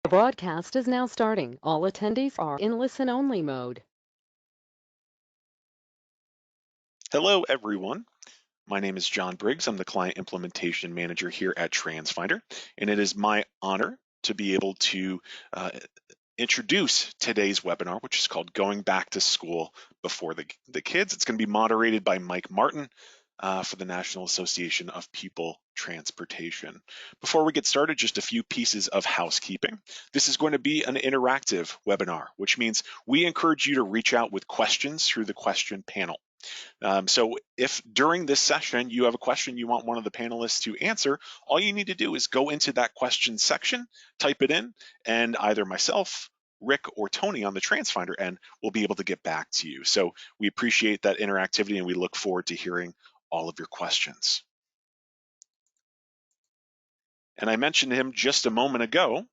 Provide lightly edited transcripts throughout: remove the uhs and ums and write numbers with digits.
The broadcast is now starting. All attendees are in listen-only mode. Hello, everyone. My name is John Briggs. I'm the Client Implementation Manager here at Transfinder, and it is my honor to be able to introduce today's webinar, which is called Going Back to School Before the Kids. It's going to be moderated by Mike Martin for the National Association of People Transportation. Before we get started, just a few pieces of housekeeping. This is going to be an interactive webinar, which means we encourage you to reach out with questions through the question panel. So if during this session you have a question you want one of the panelists to answer, all you need to do is go into that question section, type it in, and either myself, Rick, or Tony on the Transfinder end will be able to get back to you. So we appreciate that interactivity and we look forward to hearing all of your questions. And I mentioned him just a moment ago,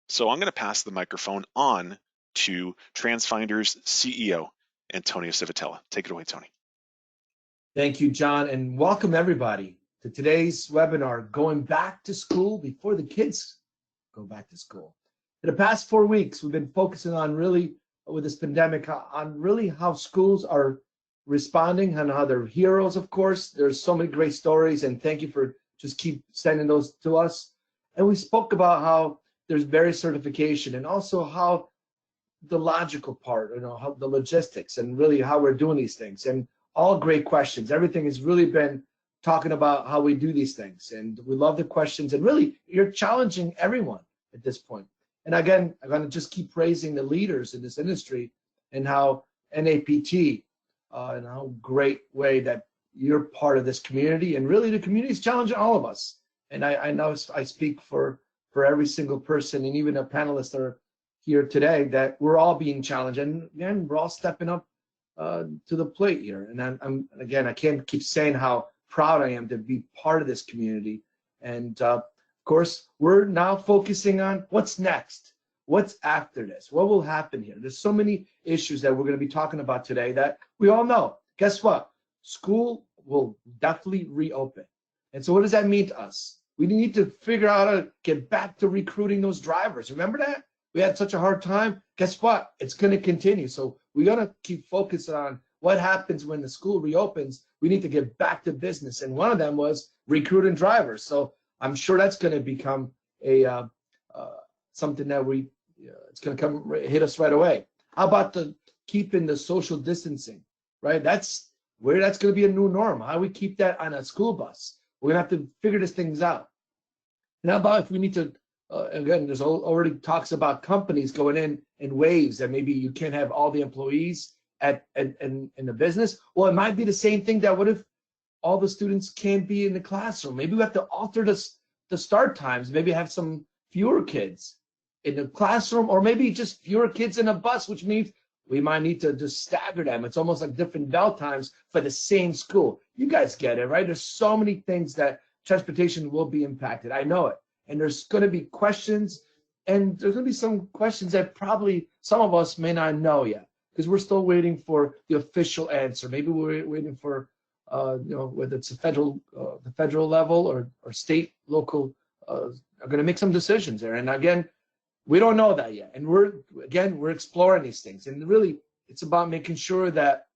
so I'm going to pass the microphone on to Transfinder's CEO, Antonio Civitella. Take it away, Tony. Thank you, John, and welcome everybody to today's webinar, Going Back to School Before the Kids Go Back to School. For the past 4 weeks, we've been focusing on really, with this pandemic, on really how schools are responding and how they're heroes, of course. There's so many great stories, and thank you for just keep sending those to us. And we spoke about how there's various certification and also how the logical part, how the logistics and really how we're doing these things, and all great questions. Everything has really been talking about how we do these things, and we love the questions, and really you're challenging everyone at this point. And again, I'm going to just keep praising the leaders in this industry and how NAPT and how great way that you're part of this community, and really the community is challenging all of us. And I know I speak for every single person, and even a panelist are here today, that we're all being challenged, and again, we're all stepping up to the plate here. And again, I can't keep saying how proud I am to be part of this community. And of course, we're now focusing on what's next, what's after this, what will happen here. There's so many issues that we're going to be talking about today that we all know. Guess what? School will definitely reopen. And so what does that mean to us? We need to figure out how to get back to recruiting those drivers. Remember that? We had such a hard time. Guess what? It's going to continue. So we got to keep focusing on what happens when the school reopens. We need to get back to business. And one of them was recruiting drivers. So I'm sure that's going to become a something that it's going to come hit us right away. How about keeping the social distancing, right? That's going to be a new norm. How do we keep that on a school bus? We're going to have to figure these things out. And how about if we need to, again, there's already talks about companies going in waves that maybe you can't have all the employees in the business. Well, it might be the same thing that what if all the students can't be in the classroom? Maybe we have to alter the start times, maybe have some fewer kids in the classroom, or maybe just fewer kids in a bus, which means we might need to just stagger them. It's almost like different bell times for the same school. You guys get it, right? There's so many things that transportation will be impacted. I know it. And there's going to be questions, and there's going to be some questions that probably some of us may not know yet, because we're still waiting for the official answer. Maybe we're waiting for, whether it's the federal level or state, local, are going to make some decisions there. And again, we don't know that yet. And we're exploring these things. And really, it's about making sure that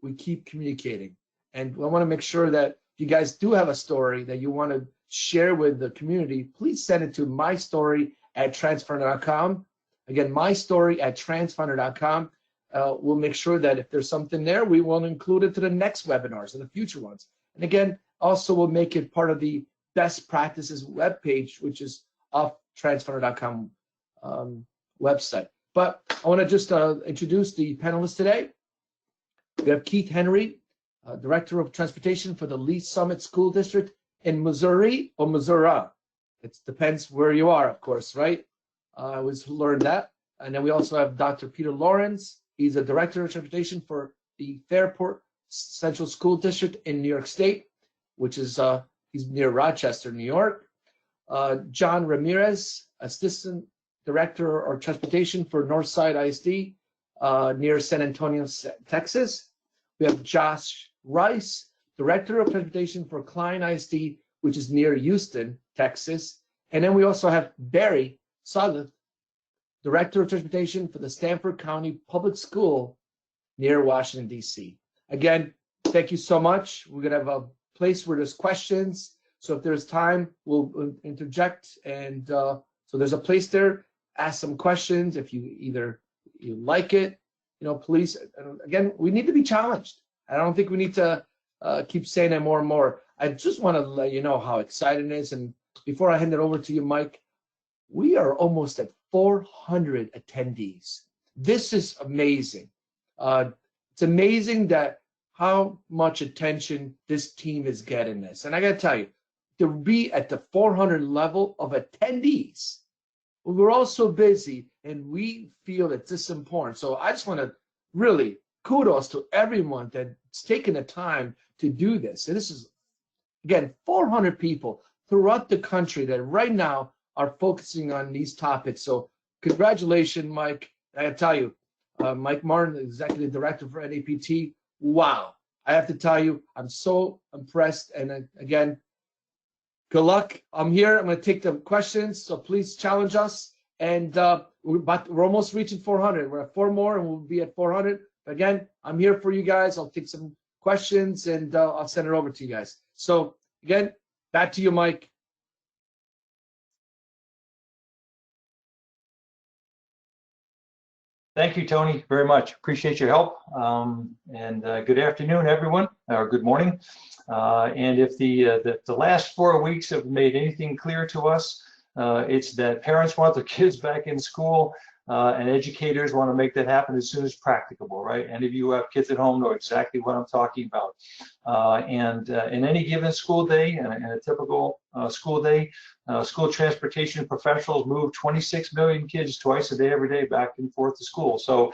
we keep communicating. And I want to make sure that if you guys do have a story that you want to share with the community, please send it to mystory@transfinder.com. Again, mystory@transfinder.com. We'll make sure that if there's something there, we will include it to the next webinars and the future ones. And again, also we'll make it part of the best practices webpage, which is off transfinder.com website. But I want to just introduce the panelists today. We have Keith Henry, Director of Transportation for the Lee Summit School District in Missouri or Missouri. It depends where you are, of course, right? I always learned that. And then we also have Dr. Peter Lawrence. He's a Director of Transportation for the Fairport Central School District in New York State, which is he's near Rochester, New York. John Ramirez, Assistant Director of Transportation for Northside ISD near San Antonio, Texas. We have Josh Rice, Director of Transportation for Klein ISD, which is near Houston, Texas. And then we also have Barry Sugg, Director of Transportation for the Stanford County Public School near Washington, D.C. Again, thank you so much. We're going to have a place where there's questions. So if there's time, we'll interject. And so there's a place there. Ask some questions. If you like it, please. Again, we need to be challenged. I don't think we need to keep saying it more and more. I just want to let you know how exciting it is. And before I hand it over to you, Mike, we are almost at 400 attendees. This is amazing. It's amazing that how much attention this team is getting this. And I got to tell you, to be at the 400 level of attendees, we're all so busy and we feel that this is important. So I just want to really kudos to everyone that's taken the time to do this. And this is, again, 400 people throughout the country that right now are focusing on these topics. So congratulations, Mike. I gotta tell you, Mike Martin, Executive Director for NAPT, wow. I have to tell you, I'm so impressed. And again, good luck. I'm here. I'm gonna take the questions, so please challenge us. And we're almost reaching 400. We're at 4 more and we'll be at 400. Again, I'm here for you guys. I'll take some questions and I'll send it over to you guys. So again, back to you, Mike. Thank you, Tony, very much. Appreciate your help. And good afternoon, everyone, or good morning. And if the last 4 weeks have made anything clear to us, it's that parents want their kids back in school and educators want to make that happen as soon as practicable, right? Any of you who have kids at home know exactly what I'm talking about. And in any given school day, in a typical school day, school transportation professionals move 26 million kids twice a day, every day, back and forth to school. So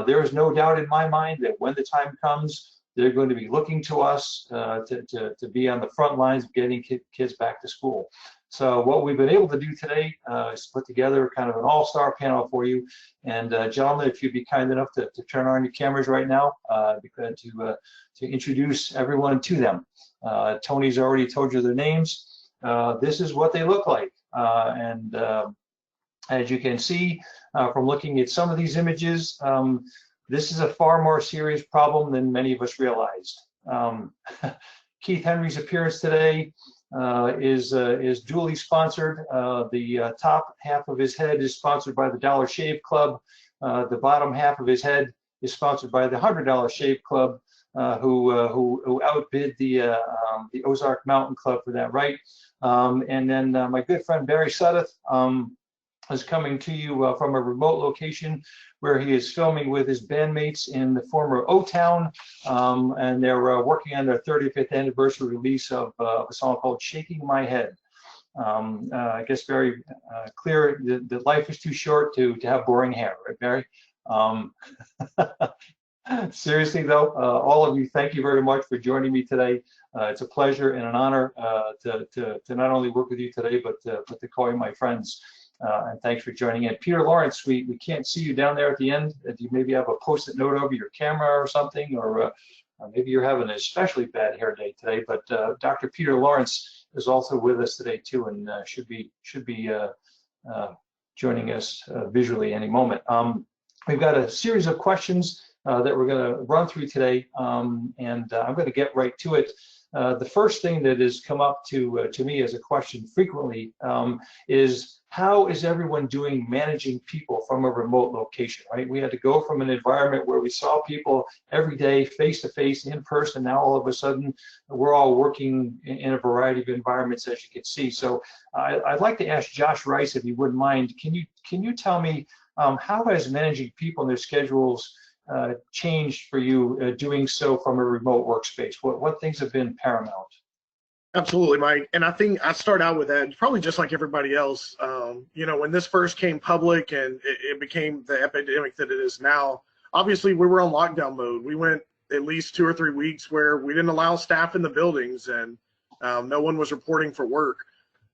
there is no doubt in my mind that when the time comes, they're going to be looking to us to be on the front lines of getting kids back to school. So what we've been able to do today is put together kind of an all-star panel for you. And gentlemen, if you'd be kind enough to turn on your cameras right now, I'd be glad to introduce everyone to them. Tony's already told you their names. This is what they look like. And as you can see from looking at some of these images, this is a far more serious problem than many of us realized. Keith Henry's appearance today is duly sponsored. The top half of his head is sponsored by the Dollar Shave Club. The bottom half of his head is sponsored by the $100 Shave Club, who outbid the Ozark Mountain Club for that right. And then my good friend Barry Sudduth is coming to you from a remote location where he is filming with his bandmates in the former O-Town, and they're working on their 35th anniversary release of a song called Shaking My Head. I guess very clear that life is too short to have boring hair, right, Barry? Seriously though, all of you, thank you very much for joining me today. It's a pleasure and an honor to not only work with you today, but to call you my friends. And thanks for joining in. Peter Lawrence, we can't see you down there at the end. If you maybe have a post-it note over your camera or something, or maybe you're having an especially bad hair day today. But Dr. Peter Lawrence is also with us today too, and should be joining us visually any moment. We've got a series of questions that we're going to run through today, and I'm going to get right to it. The first thing that has come up to me as a question frequently is, how is everyone doing managing people from a remote location, right? We had to go from an environment where we saw people every day, face to face, in person. Now all of a sudden, we're all working in a variety of environments, as you can see. So I'd like to ask Josh Rice, if you wouldn't mind, can you tell me how has managing people and their schedules changed for you doing so from a remote workspace? What things have been paramount? Absolutely, Mike. And I think I start out with that, probably just like everybody else. When this first came public and it became the epidemic that it is now, obviously we were on lockdown mode. We went at least 2 or 3 weeks where we didn't allow staff in the buildings, and no one was reporting for work.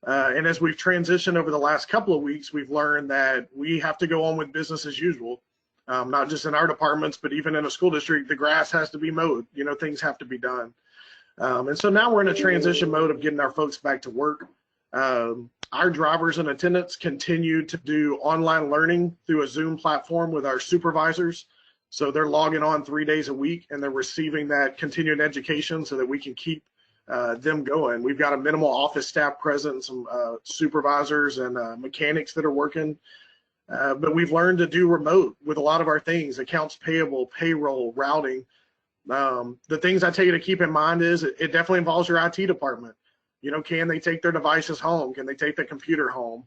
And as we've transitioned over the last couple of weeks, we've learned that we have to go on with business as usual, not just in our departments, but even in a school district. The grass has to be mowed. Things have to be done. And so now we're in a transition mode of getting our folks back to work. Our drivers and attendants continue to do online learning through a Zoom platform with our supervisors. So they're logging on 3 days a week and they're receiving that continuing education so that we can keep them going. We've got a minimal office staff present, some supervisors and mechanics that are working. But we've learned to do remote with a lot of our things, accounts payable, payroll, routing. The things I tell you to keep in mind is it definitely involves your IT department. You know, can they take their devices home? Can they take the computer home?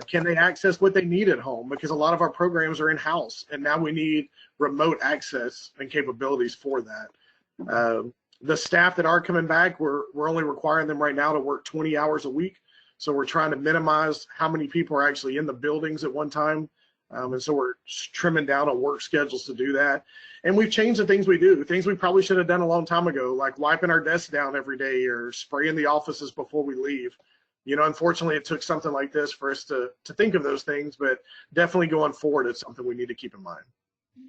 Can they access what they need at home? Because a lot of our programs are in-house, and now we need remote access and capabilities for that. The staff that are coming back, we're only requiring them right now to work 20 hours a week. So we're trying to minimize how many people are actually in the buildings at one time. And so we're trimming down on work schedules to do that. And we've changed the things we do, things we probably should have done a long time ago, like wiping our desks down every day or spraying the offices before we leave. You know, unfortunately, it took something like this for us to think of those things, but definitely going forward, it's something we need to keep in mind.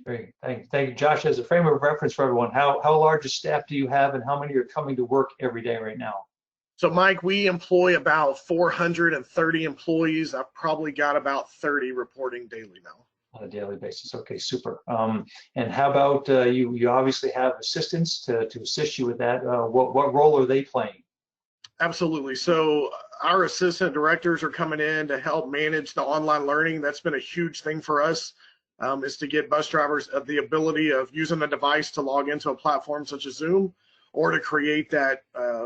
Great, thank you. Josh, as a frame of reference for everyone, how large a staff do you have and how many are coming to work every day right now? So Mike, we employ about 430 employees. I've probably got about 30 reporting daily now. On a daily basis. Okay, super. And how about you obviously have assistants to assist you with that. What role are they playing? Absolutely. So our assistant directors are coming in to help manage the online learning. That's been a huge thing for us, is to get bus drivers the ability of using a device to log into a platform such as Zoom, or to create that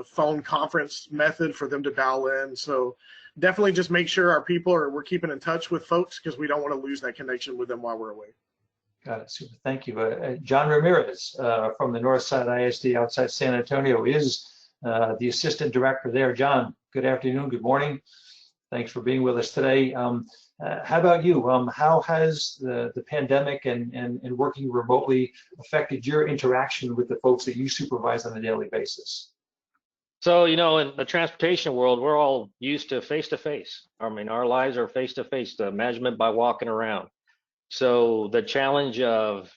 phone conference method for them to dial in. So definitely just make sure our people we're keeping in touch with folks, because we don't want to lose that connection with them while we're away. Got it, super, thank you. John Ramirez from the Northside ISD outside San Antonio is the assistant director there. John, good afternoon, good morning. Thanks for being with us today. How about you? How has the pandemic and working remotely affected your interaction with the folks that you supervise on a daily basis? So, you know, in the transportation world, we're all used to face-to-face. I mean, our lives are face-to-face, the management by walking around. So the challenge of,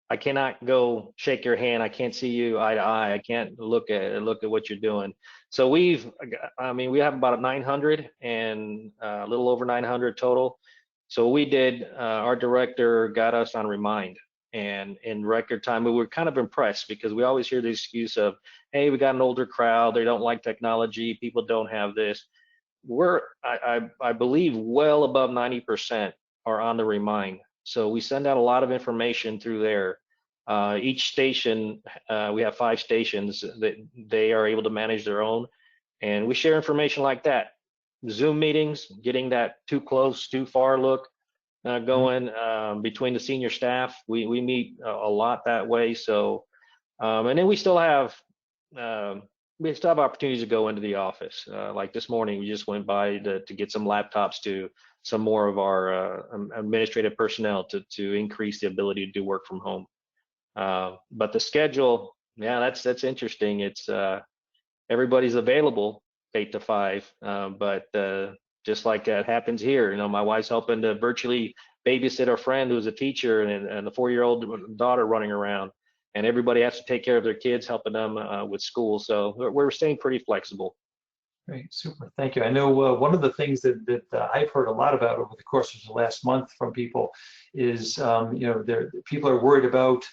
I cannot go shake your hand, I can't see you eye to eye, I can't look at what you're doing. So we have about 900 and a little over 900 total. So we did, our director got us on Remind, and in record time, we were kind of impressed because we always hear the excuse of, hey, we got an older crowd, they don't like technology, people don't have this. I believe well above 90% are on the Remind. So we send out a lot of information through there. Each station, we have 5 stations that they are able to manage their own, and we share information like that. Zoom meetings, getting that too close, too far look going between the senior staff. We meet a lot that way. So, and then we still have opportunities to go into the office. Like this morning, we just went by to get some laptops to some more of our administrative personnel to increase the ability to do work from home. But the schedule, yeah, that's interesting. It's everybody's available 8 to 5, but just like that happens here, you know, my wife's helping to virtually babysit a friend who's a teacher and the 4-year-old daughter running around, and everybody has to take care of their kids, helping them with school. So we're staying pretty flexible. Great, super, thank you. I know one of the things that I've heard a lot about over the course of the last month from people is, you know, people are worried about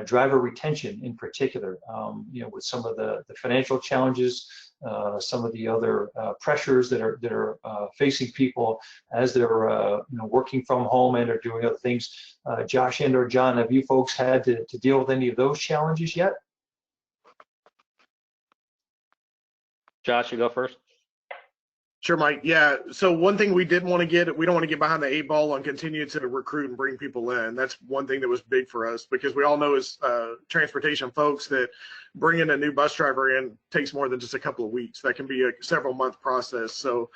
driver retention in particular, you know, with some of the financial challenges, some of the other pressures that are facing people as they're you know, working from home and are doing other things. Josh and or John, have you folks had to deal with any of those challenges yet? Josh, you go first. Sure, Mike. Yeah. So one thing we don't want to get behind the 8 ball and continue to recruit and bring people in. That's one thing that was big for us, because we all know as transportation folks that bringing a new bus driver in takes more than just a couple of weeks. That can be a several-month process. So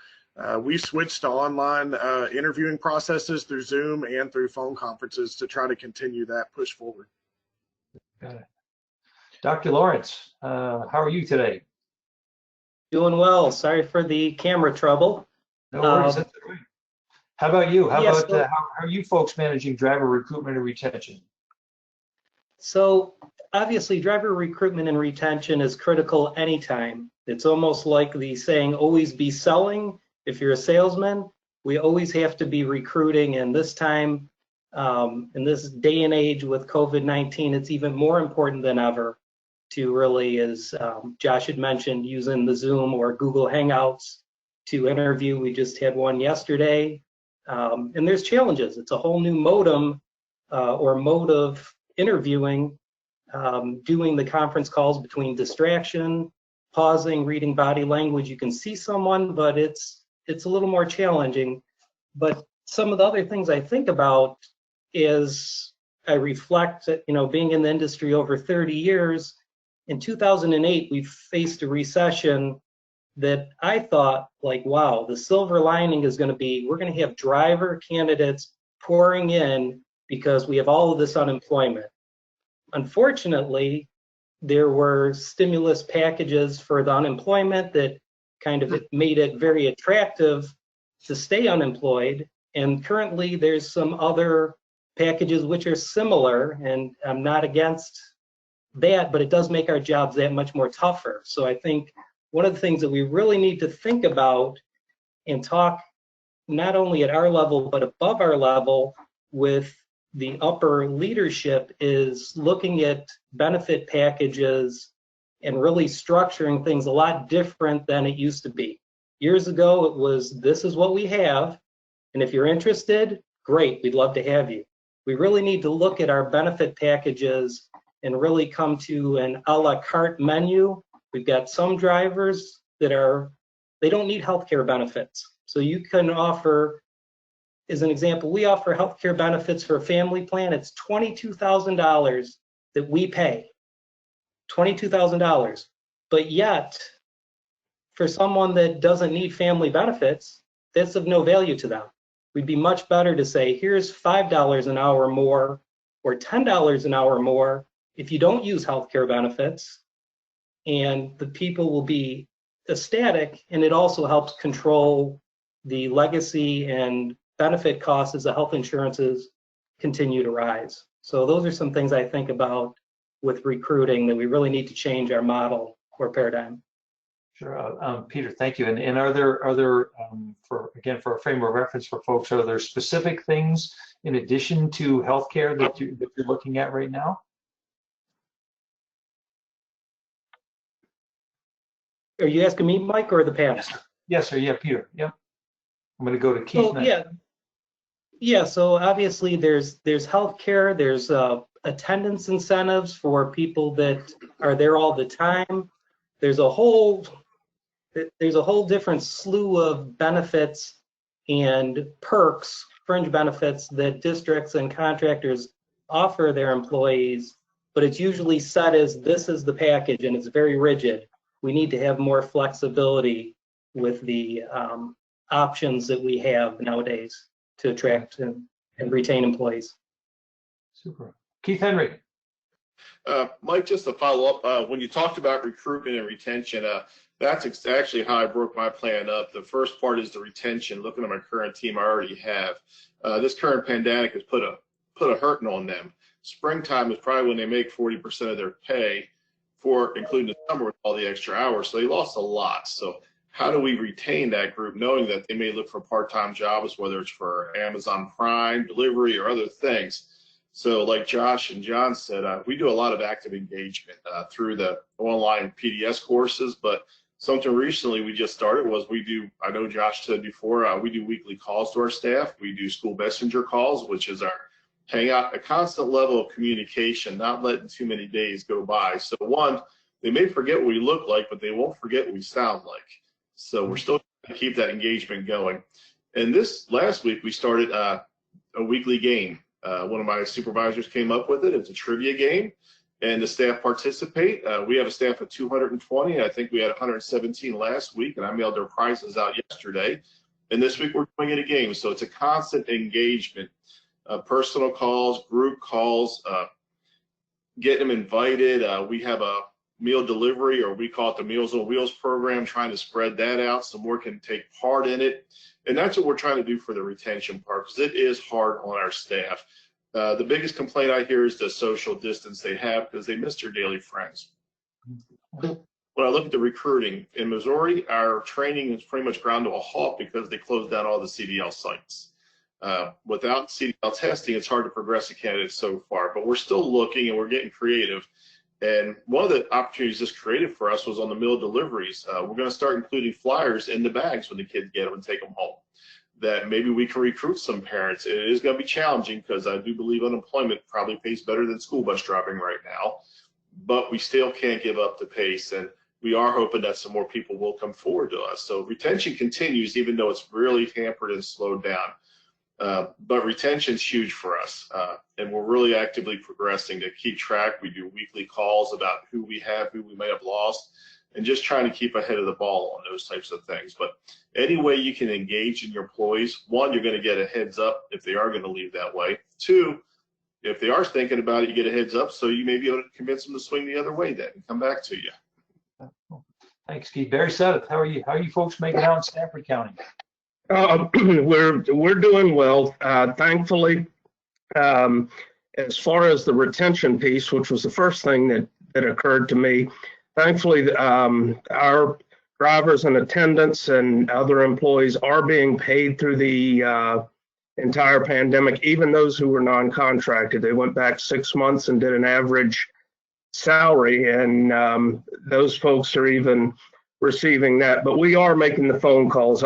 we switched to online interviewing processes through Zoom and through phone conferences to try to continue that push forward. Got it. Dr. Lawrence, how are you today? Doing well. Sorry for the camera trouble. No worries. That's all right. How about you? How how are you folks managing driver recruitment and retention? So obviously driver recruitment and retention is critical anytime. It's almost like the saying, always be selling. If you're a salesman, we always have to be recruiting, and this time, in this day and age with COVID-19, it's even more important than ever to really, as Josh had mentioned, using the Zoom or Google Hangouts to interview. We just had one yesterday, and there's challenges. It's a whole new modem or mode of interviewing, doing the conference calls between distraction, pausing, reading body language. You can see someone, but it's a little more challenging. But some of the other things I think about is I reflect, being in the industry over 30 years. In 2008, we faced a recession that I thought, like, wow, the silver lining is going to be we're going to have driver candidates pouring in because we have all of this unemployment. Unfortunately, there were stimulus packages for the unemployment that kind of made it very attractive to stay unemployed. And currently, there's some other packages which are similar, and I'm not against that, but it does make our jobs that much more tougher. So I think one of the things that we really need to think about and talk not only at our level, but above our level with the upper leadership is looking at benefit packages and really structuring things a lot different than it used to be. Years ago, it was, this is what we have, and if you're interested, great, we'd love to have you. We really need to look at our benefit packages and really come to an a la carte menu. We've got some drivers that they don't need healthcare benefits. So you can offer, as an example, we offer healthcare benefits for a family plan. It's $22,000 that we pay, $22,000. But yet, for someone that doesn't need family benefits, that's of no value to them. We'd be much better to say, here's $5 an hour more or $10 an hour more if you don't use healthcare benefits, and the people will be ecstatic, and it also helps control the legacy and benefit costs as the health insurances continue to rise. So those are some things I think about with recruiting, that we really need to change our model or paradigm. Sure, Peter, thank you. And are there for a frame of reference for folks, are there specific things in addition to healthcare that you're looking at right now? Are you asking me, Mike, or the panel? Yes, sir. Yeah, Peter. Yep. I'm going to go to Keith. So, yeah. So obviously, there's healthcare. There's attendance incentives for people that are there all the time. There's a whole different slew of benefits and perks, fringe benefits that districts and contractors offer their employees, but it's usually set as this is the package, and it's very rigid. We need to have more flexibility with the options that we have nowadays to attract and retain employees. Super. Keith Henry. Mike, just to follow up, when you talked about recruitment and retention, that's actually how I broke my plan up. The first part is the retention. Looking at my current team, I already have. This current pandemic has put a hurting on them. Springtime is probably when they make 40% of their pay, for including the summer with all the extra hours. So they lost a lot. So how do we retain that group, knowing that they may look for part-time jobs, whether it's for Amazon Prime, delivery, or other things? So like Josh and John said, we do a lot of active engagement through the online PDS courses, but something recently we just started was I know Josh said before, we do weekly calls to our staff. We do school messenger calls, which is our hangout, a constant level of communication, not letting too many days go by. So one, they may forget what we look like, but they won't forget what we sound like. So we're still trying to keep that engagement going. And this last week, we started a weekly game. One of my supervisors came up with it. It's a trivia game, and the staff participate. We have a staff of 220. I think we had 117 last week, and I mailed their prizes out yesterday. And this week we're doing it a game. So it's a constant engagement, personal calls, group calls, getting them invited. We have a meal delivery, or we call it the Meals on Wheels program, trying to spread that out so more can take part in it. And that's what we're trying to do for the retention part, because it is hard on our staff. The biggest complaint I hear is the social distance they have because they miss their daily friends. When I look at the recruiting in Missouri, our training is pretty much ground to a halt because they closed down all the CDL sites. Without CDL testing, it's hard to progress a candidate so far, but we're still looking and we're getting creative. And one of the opportunities this created for us was on the meal deliveries. We're going to start including flyers in the bags when the kids get them and take them home. That maybe we can recruit some parents. It is going to be challenging because I do believe unemployment probably pays better than school bus driving right now, but we still can't give up the pace, and we are hoping that some more people will come forward to us. So retention continues, even though it's really hampered and slowed down. But retention's huge for us, and we're really actively progressing to keep track. We do weekly calls about who we have, who we may have lost, and just trying to keep ahead of the ball on those types of things. But any way you can engage in your employees, one, you're going to get a heads up if they are going to leave that way. Two, if they are thinking about it, you get a heads up so you may be able to convince them to swing the other way then and come back to you. Thanks, Keith. Barry Sudduth, how are you? How are you folks making out in Stafford County? We're doing well, thankfully. As far as the retention piece, which was the first thing that occurred to me, thankfully our drivers and attendants and other employees are being paid through the entire pandemic, even those who were non-contracted. They went back 6 months and did an average salary, and those folks are even receiving that. But we are making the phone calls.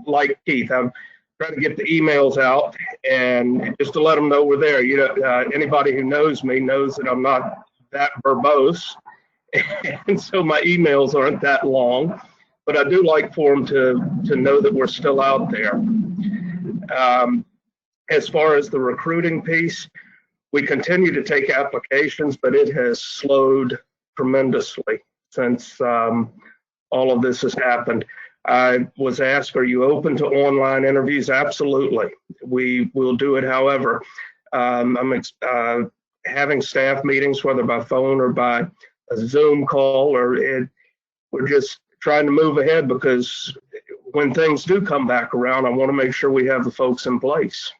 Like Keith, I'm trying to get the emails out and just to let them know we're there. You know, anybody who knows me knows that I'm not that verbose, and so my emails aren't that long. But I do like for them to know that we're still out there. As far as the recruiting piece, we continue to take applications, but it has slowed tremendously since all of this has happened. I was asked, are you open to online interviews? Absolutely. We will do it. However, I'm having staff meetings, whether by phone or by a Zoom call, or we're just trying to move ahead because when things do come back around, I want to make sure we have the folks in place.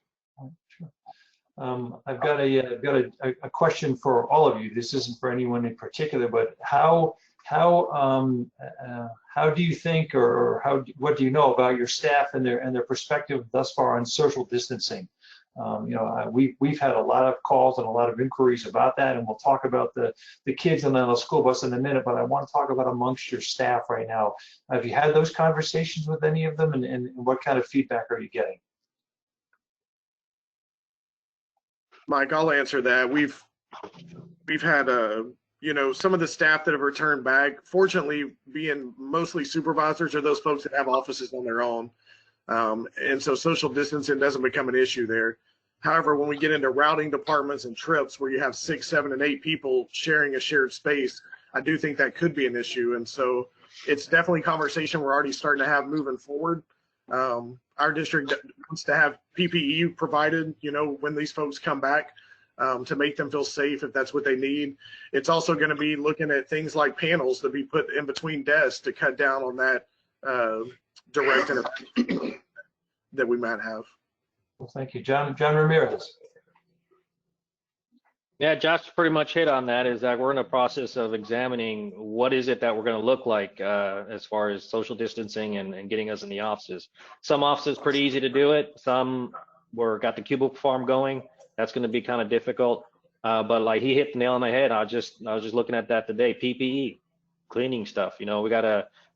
I've got a question for all of you. This isn't for anyone in particular, but how do you think, or what do you know about your staff and their perspective thus far on social distancing? You know, we've had a lot of calls and a lot of inquiries about that, and we'll talk about the kids and on the school bus in a minute, but I want to talk about amongst your staff right now. Have you had those conversations with any of them, and what kind of feedback are you getting? Mike, I'll answer that. We've had you know, some of the staff that have returned back, fortunately being mostly supervisors or those folks that have offices on their own. And so social distancing doesn't become an issue there. However, when we get into routing departments and trips where you have 6, 7, and 8 people sharing a shared space, I do think that could be an issue. And so it's definitely a conversation we're already starting to have moving forward. Our district wants to have PPE provided, you know, when these folks come back, to make them feel safe if that's what they need. It's also going to be looking at things like panels to be put in between desks to cut down on that direct interaction that we might have. Well, thank you. John Ramirez. Yeah, Josh pretty much hit on that, is that we're in the process of examining what is it that we're going to look like as far as social distancing and getting us in the offices. Some offices pretty easy to do it. Some got the cubicle farm going. That's going to be kind of difficult. But like he hit the nail on the head. I was just looking at that today. PPE, cleaning stuff. You know,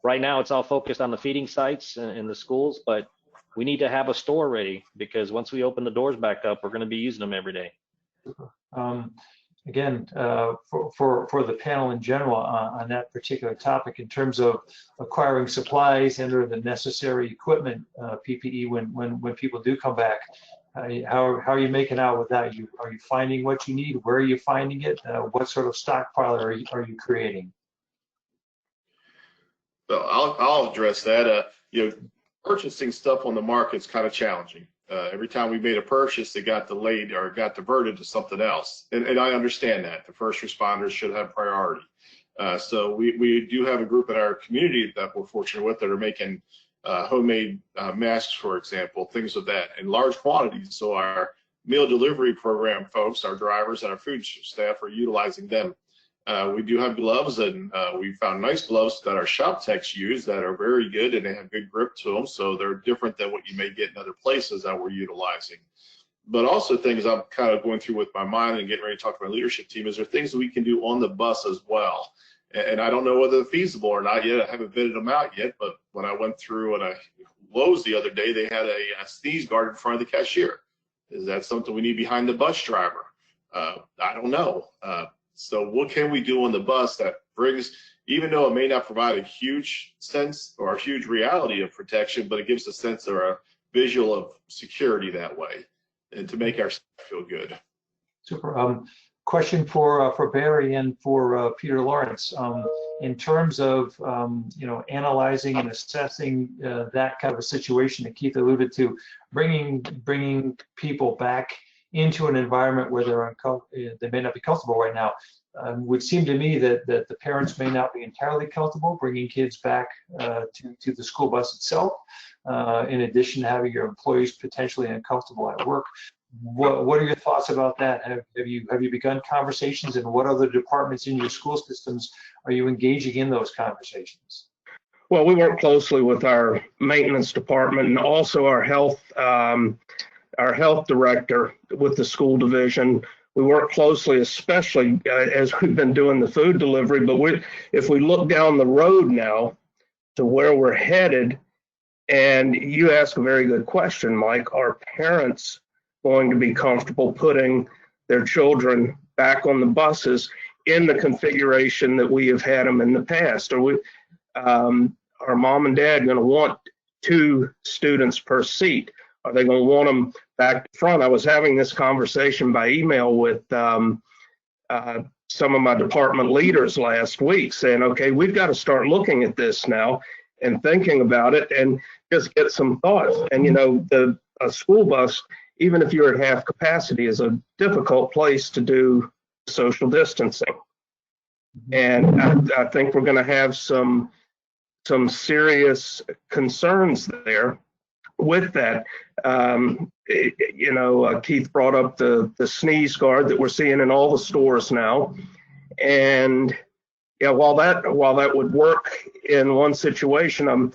right now it's all focused on the feeding sites in the schools, but we need to have a store ready because once we open the doors back up, we're going to be using them every day. Again, for the panel in general on that particular topic, in terms of acquiring supplies and or the necessary equipment, PPE, when people do come back, how are you making out with that? Are you finding what you need? Where are you finding it? What sort of stockpile are you creating? So I'll address that. You know, purchasing stuff on the market is kind of challenging. Every time we made a purchase, it got delayed or got diverted to something else. And I understand that. The first responders should have priority. So we do have a group in our community that we're fortunate with that are making homemade masks, for example, things of that in large quantities. So our meal delivery program folks, our drivers and our food staff, are utilizing them. We do have gloves, and we found nice gloves that our shop techs use that are very good, and they have good grip to them, so they're different than what you may get in other places that we're utilizing. But also things I'm kind of going through with my mind and getting ready to talk to my leadership team is there things that we can do on the bus as well. And I don't know whether they're feasible or not yet. I haven't vetted them out yet, but when I went through and Lowe's the other day, they had a sneeze guard in front of the cashier. Is that something we need behind the bus driver? I don't know. So what can we do on the bus that brings, even though it may not provide a huge sense or a huge reality of protection, but it gives a sense or a visual of security that way, and to make our staff feel good. Super. Question for Barry and for Peter Lawrence. In terms of analyzing and assessing that kind of a situation that Keith alluded to, bringing people back into an environment where they may not be comfortable right now, would seem to me that the parents may not be entirely comfortable bringing kids back to the school bus itself. In addition to having your employees potentially uncomfortable at work. What are your thoughts about that? Have you begun conversations, and what other departments in your school systems are you engaging in those conversations? Well, we work closely with our maintenance department and also our health director with the school division. We work closely, especially as we've been doing the food delivery. But if we look down the road now to where we're headed, and you ask a very good question, Mike, are parents going to be comfortable putting their children back on the buses in the configuration that we have had them in the past? Are mom and dad going to want 2 students per seat? Are they going to want them back front? I was having this conversation by email with some of my department leaders last week, saying, okay, we've got to start looking at this now and thinking about it and just get some thoughts. And a school bus, even if you're at half capacity, is a difficult place to do social distancing. And I think we're going to have some serious concerns there with that. Keith brought up the sneeze guard that we're seeing in all the stores now. And yeah, while that would work in one situation,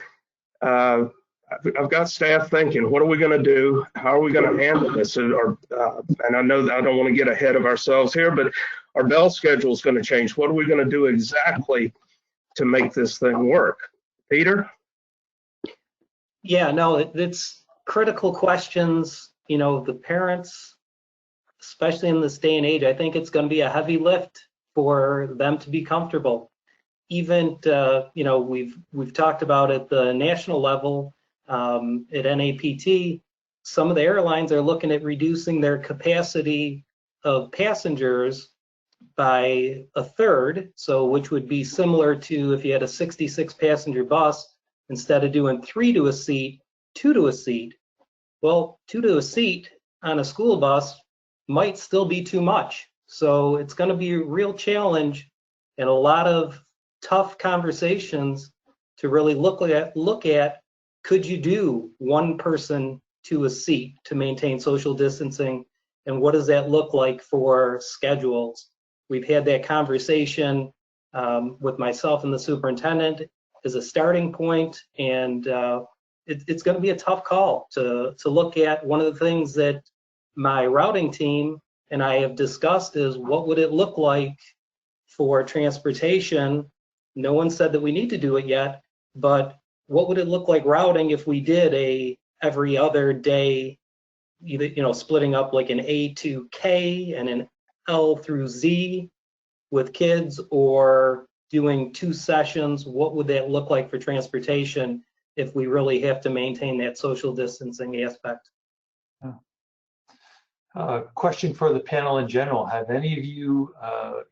I've got staff thinking, what are we going to do? How are we going to handle this? And I know that I don't want to get ahead of ourselves here, but our bell schedule is going to change. What are we going to do exactly to make this thing work? Peter? Yeah, no, it's critical questions. The parents, especially in this day and age, I think it's going to be a heavy lift for them to be comfortable. Even, we've talked about at the national level, at NAPT, some of the airlines are looking at reducing their capacity of passengers by 1/3, so which would be similar to if you had a 66 passenger bus, instead of doing 3 to a seat, 2 to a seat. Well, 2 to a seat on a school bus might still be too much. So it's going to be a real challenge and a lot of tough conversations to really look at could you do 1 person to a seat to maintain social distancing, and what does that look like for schedules? We've had that conversation with myself and the superintendent as a starting point, and it's going to be a tough call to look at. One of the things that my routing team and I have discussed is what would it look like for transportation. No one said that we need to do it yet, but what would it look like routing if we did a every other day, either splitting up like an A to K and an L through Z with kids, or doing 2 sessions? What would that look like for transportation if we really have to maintain that social distancing aspect? Question for the panel in general. Have any of you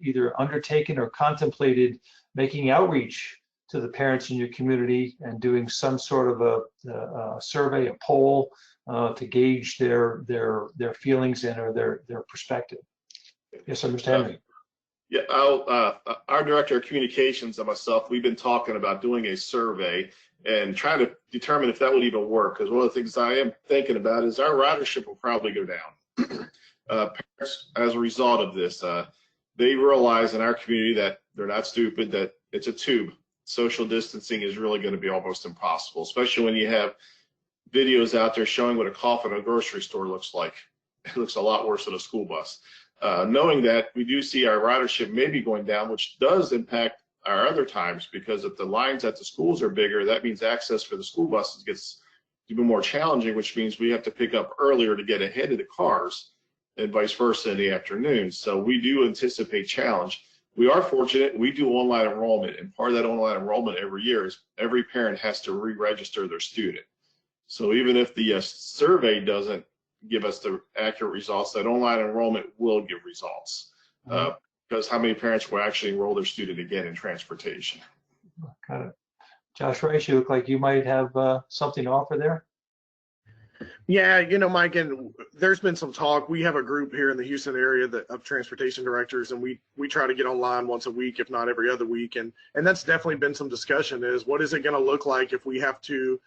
either undertaken or contemplated making outreach to the parents in your community and doing some sort of a survey, a poll to gauge their feelings and or their perspective? Yes, sir, Mr. Henry. Yeah, our director of communications and myself, we've been talking about doing a survey and trying to determine if that would even work. Because one of the things I am thinking about is our ridership will probably go down. parents, as a result of this, they realize in our community that they're not stupid, that it's a tube. Social distancing is really going to be almost impossible, especially when you have videos out there showing what a cough in a grocery store looks like. It looks a lot worse than a school bus. Knowing that, we do see our ridership maybe going down, which does impact our other times, because if the lines at the schools are bigger, that means access for the school buses gets even more challenging, which means we have to pick up earlier to get ahead of the cars, and vice versa in the afternoon. So we do anticipate challenge. We are fortunate, we do online enrollment, and part of that online enrollment every year is every parent has to re-register their student. So even if the survey doesn't give us the accurate results, that online enrollment will give results. Because how many parents will actually enroll their student again in transportation? Got it. Josh Rice, you look like you might have something to offer there. Yeah, you know, Mike, and there's been some talk. We have a group here in the Houston area of transportation directors, and we try to get online once a week, if not every other week. And that's definitely been some discussion, is what is it going to look like if we have to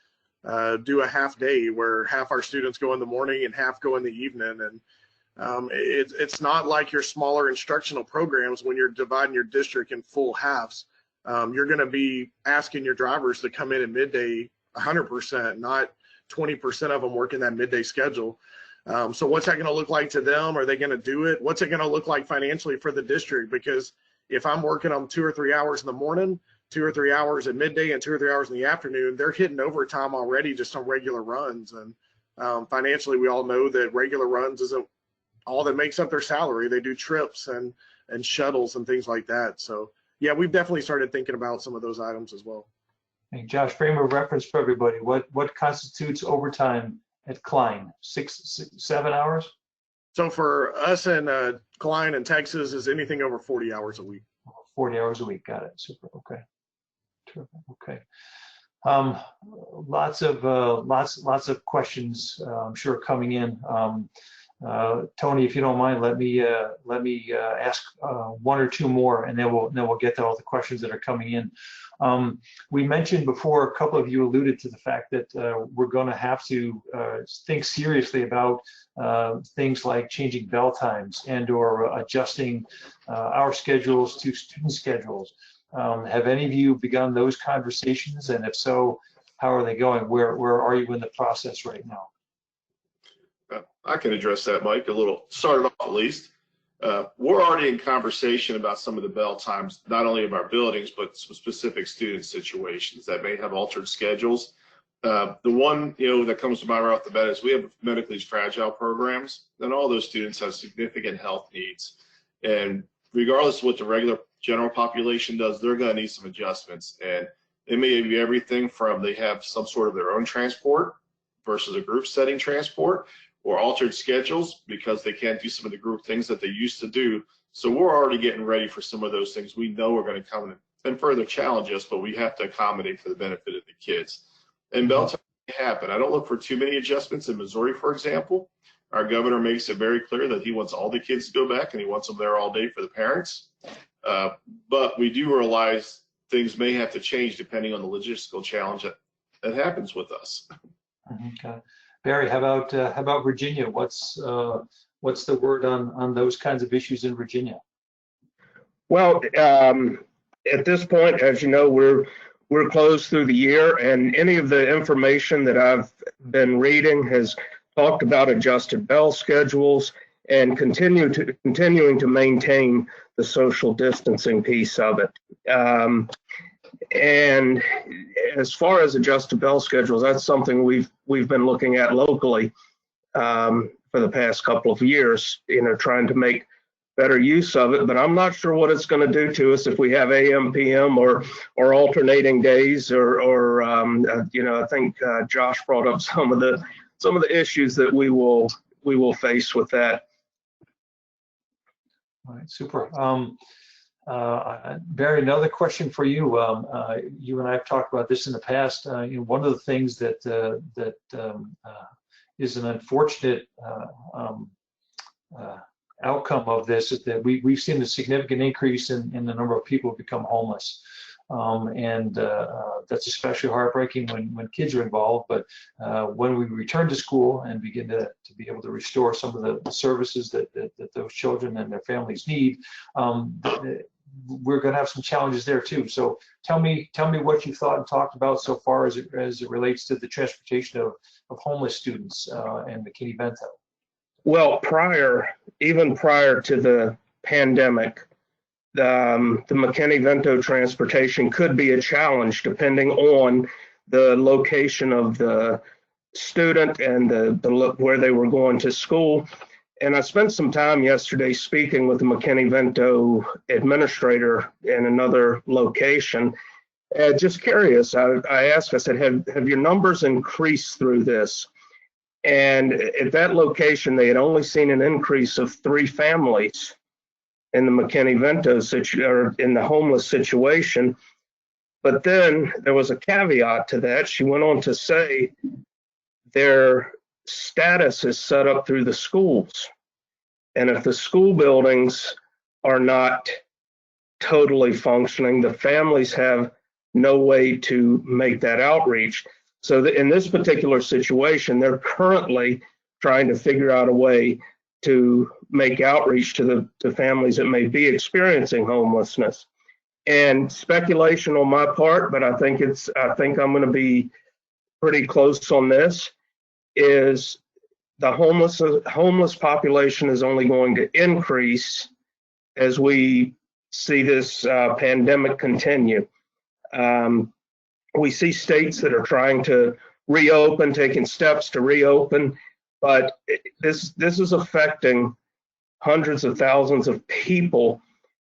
do a half day where half our students go in the morning and half go in the evening. And it's not like your smaller instructional programs when you're dividing your district in full halves. You're going to be asking your drivers to come in at midday 100%, not 20% of them working that midday schedule. So what's that going to look like to them? Are they going to do it? What's it going to look like financially for the district? Because if I'm working on 2 or 3 hours in the morning, 2 or 3 hours at midday, and 2 or 3 hours in the afternoon, they're hitting overtime already just on regular runs. And financially, we all know that regular runs isn't all that makes up their salary. They do trips and shuttles and things like that. So yeah, we've definitely started thinking about some of those items as well. Hey, Josh, frame of reference for everybody. What constitutes overtime at Klein? 7 hours? So for us in Klein and Texas is anything over 40 hours a week. 40 hours a week. Got it. Super. Okay. Terrific. Okay. Lots of questions, I'm sure, coming in. Tony, if you don't mind, let me ask one or two more, and then we'll get to all the questions that are coming in. We mentioned before, a couple of you alluded to the fact that we're going to have to think seriously about things like changing bell times and/or adjusting our schedules to student schedules. Have any of you begun those conversations? And if so, how are they going? Where are you in the process right now? I can address that, Mike, a little, start it off at least. We're already in conversation about some of the bell times, not only of our buildings, but some specific student situations that may have altered schedules. The one, that comes to mind right off the bat is we have medically fragile programs, and all those students have significant health needs. And regardless of what the regular general population does, they're going to need some adjustments. And it may be everything from they have some sort of their own transport versus a group setting transport, or altered schedules because they can't do some of the group things that they used to do. So we're already getting ready for some of those things. We know we're going to come and further challenge us, but we have to accommodate for the benefit of the kids. And bell time happen. I don't look for too many adjustments in Missouri, for example. Our governor makes it very clear that he wants all the kids to go back and he wants them there all day for the parents. But we do realize things may have to change depending on the logistical challenge that happens with us. Okay. Barry, how about Virginia? What's the word on those kinds of issues in Virginia? Well, at this point, as you know, we're closed through the year, and any of the information that I've been reading has talked about adjusted bell schedules and continuing to maintain the social distancing piece of it. And as far as adjusted bell schedules, that's something we've been looking at locally for the past couple of years, trying to make better use of it. But I'm not sure what it's going to do to us if we have AM, PM, or alternating days, or I think Josh brought up some of the issues that we will face with that. All right, super. Barry, another question for you. You and I have talked about this in the past. One of the things that is an unfortunate outcome of this is that we've seen a significant increase in the number of people who become homeless. and that's especially heartbreaking when kids are involved. But when we return to school and begin to be able to restore some of the services that those children and their families need, we're going to have some challenges there too. So tell me what you thought and talked about so far as it relates to the transportation of homeless students and McKinney-Vento. Well, even prior to the pandemic, the McKinney-Vento transportation could be a challenge depending on the location of the student and where they were going to school. And I spent some time yesterday speaking with the McKinney-Vento administrator in another location. Just curious, I asked, I said, have your numbers increased through this? And at that location, they had only seen an increase of 3 families in the McKinney-Vento or in the homeless situation. But then there was a caveat to that. She went on to say their status is set up through the schools. And if the school buildings are not totally functioning, the families have no way to make that outreach. So in this particular situation, they're currently trying to figure out a way to make outreach to the families that may be experiencing homelessness. And speculation on my part, but I think I'm going to be pretty close on this, is the homeless population is only going to increase as we see this pandemic continue. We see states that are trying to reopen, taking steps to reopen, but this is affecting hundreds of thousands of people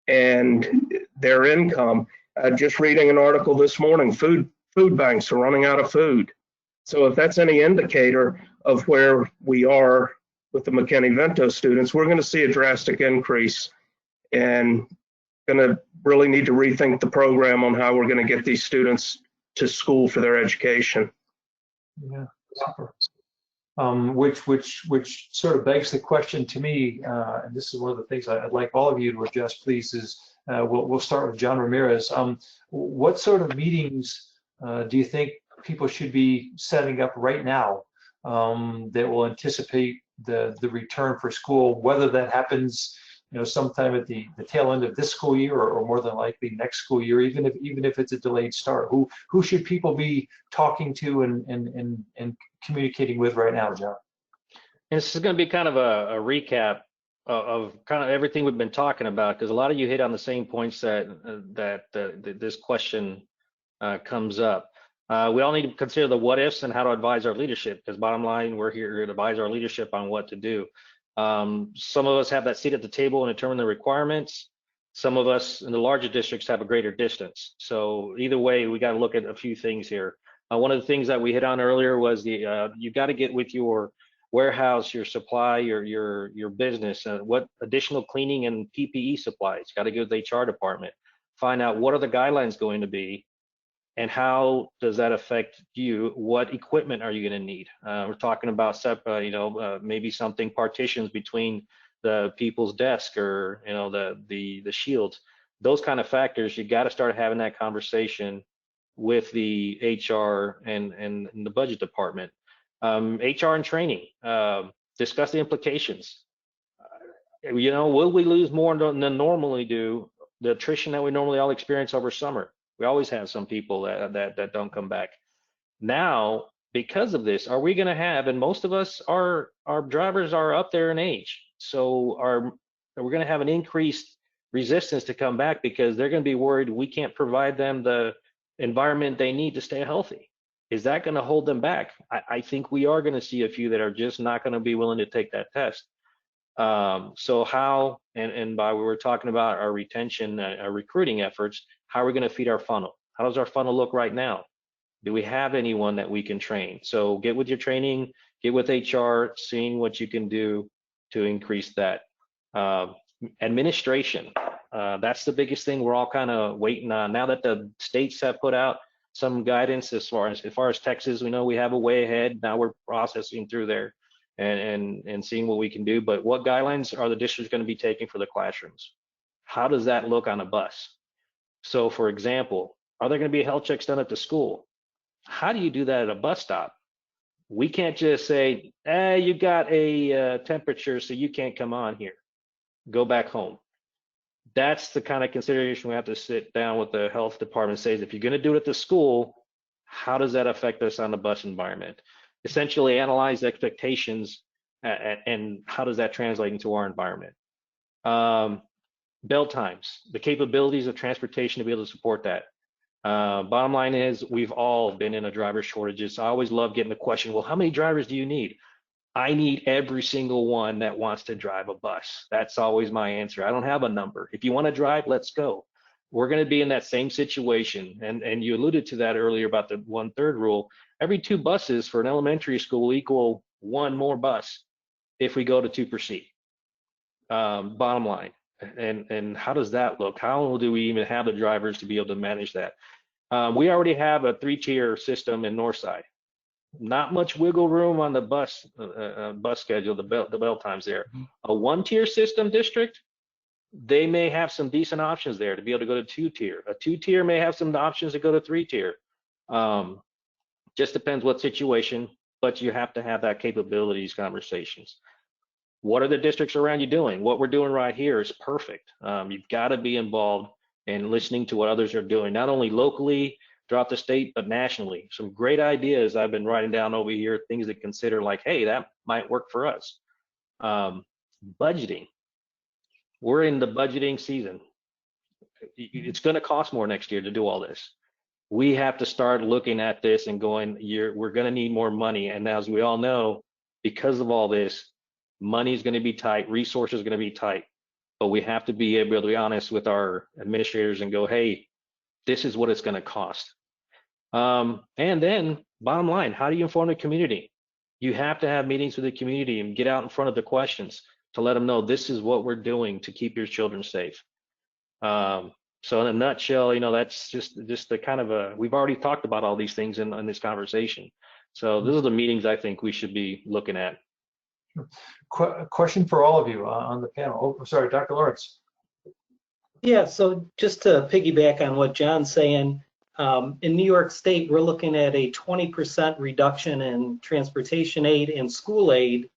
and their income. Just reading an article this morning, food banks are running out of food. So if that's any indicator of where we are with the McKinney-Vento students, we're going to see a drastic increase and going to really need to rethink the program on how we're going to get these students to school for their education. Yeah, super. Which sort of begs the question to me, and this is one of the things I'd like all of you to address, please, is we'll start with John Ramirez. What sort of meetings do you think people should be setting up right now that will anticipate the return for school, whether that happens sometime at the tail end of this school year or more than likely next school year, even if it's a delayed start? Who should people be talking to and communicating with right now, John? And this is going to be kind of a recap of kind of everything we've been talking about, because a lot of you hit on the same points that this question comes up. We all need to consider the what ifs and how to advise our leadership, because bottom line, we're here to advise our leadership on what to do. Some of us have that seat at the table and determine the requirements. Some of us in the larger districts have a greater distance. So either way, we got to look at a few things here. One of the things that we hit on earlier was you got to get with your warehouse, your supply, your business, what additional cleaning and PPE supplies. Got to go to the HR department, find out what are the guidelines going to be, and how does that affect you? What equipment are you going to need? We're talking about maybe something partitions between the people's desk, or the shields. Those kind of factors, you got to start having that conversation with the HR and the budget department. HR and training, discuss the implications. Will we lose more than normally do? The attrition that we normally all experience over summer. We always have some people that don't come back. Now, because of this, are we going to have, and most of us, our drivers are up there in age, so we're going to have an increased resistance to come back because they're going to be worried we can't provide them the environment they need to stay healthy. Is that going to hold them back? I think we are going to see a few that are just not going to be willing to take that test. So how, and by we were talking about our retention, our recruiting efforts, how are we going to feed our funnel? How does our funnel look right now? Do we have anyone that we can train? So get with your training, get with HR, seeing what you can do to increase that. Administration, that's the biggest thing we're all kind of waiting on. Now that the states have put out some guidance as far as Texas, we know we have a way ahead. Now we're processing through there and seeing what we can do. But what guidelines are the districts going to be taking for the classrooms? How does that look on a bus? So for example, Are there going to be health checks done at the school? How do you do that at a bus stop? We can't just say, you got a temperature, so you can't come on here. Go back home. That's the kind of consideration we have to sit down with the health department and say, if you're going to do it at the school, how does that affect us on the bus environment? Essentially analyze expectations and how does that translate into our environment? Bell times, the capabilities of transportation to be able to support that. Bottom line is we've all been in a driver shortages. I always love getting the question, well, how many drivers do you need? I need every single one that wants to drive a bus. That's always my answer. I don't have a number. If you want to drive, let's go. We're going to be in that same situation. And you alluded to that earlier about the 1/3 rule. Every 2 buses for an elementary school will equal 1 more bus if we go to 2 per seat. Bottom line. And how does that look? How do we even have the drivers to be able to manage that? We already have a 3-tier system in Northside. Not much wiggle room on the bus schedule, the bell times there. A 1-tier system district, they may have some decent options there to be able to go to 2-tier. A 2-tier may have some options to go to 3-tier. Just depends what situation, but you have to have that capabilities conversations. What are the districts around you doing? What we're doing right here is perfect. You've got to be involved in listening to what others are doing, not only locally throughout the state, but nationally. Some great ideas I've been writing down over here, things to consider like, hey, that might work for us. Budgeting. We're in the budgeting season. It's going to cost more next year to do all this. We have to start looking at this and going, we're going to need more money. And as we all know, because of all this, money is going to be tight, resources are going to be tight, but we have to be able to be honest with our administrators and go, hey, this is what it's going to cost. And then bottom line, how do you inform the community? You have to have meetings with the community and get out in front of the questions to let them know this is what we're doing to keep your children safe. So in a nutshell, that's just the kind of we've already talked about all these things in this conversation. So those are the meetings I think we should be looking at. Question for all of you on the panel. Oh, sorry, Dr. Lawrence. Yeah, so just to piggyback on what John's saying, in New York State, we're looking at a 20% reduction in transportation aid and school aid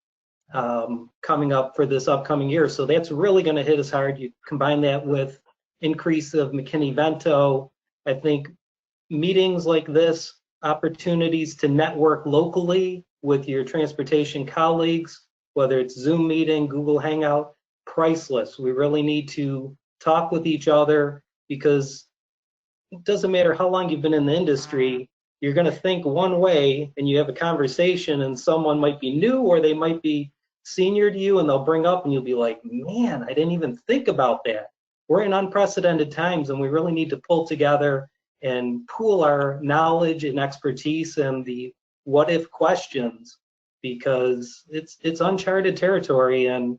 coming up for this upcoming year. So that's really going to hit us hard. You combine that with increase of McKinney-Vento. I think meetings like this, opportunities to network locally with your transportation colleagues, whether it's Zoom meeting, Google Hangout, priceless. We really need to talk with each other because it doesn't matter how long you've been in the industry, you're going to think one way and you have a conversation and someone might be new or they might be senior to you and they'll bring up and you'll be like, man, I didn't even think about that. We're in unprecedented times and we really need to pull together and pool our knowledge and expertise and the what if questions because it's uncharted territory and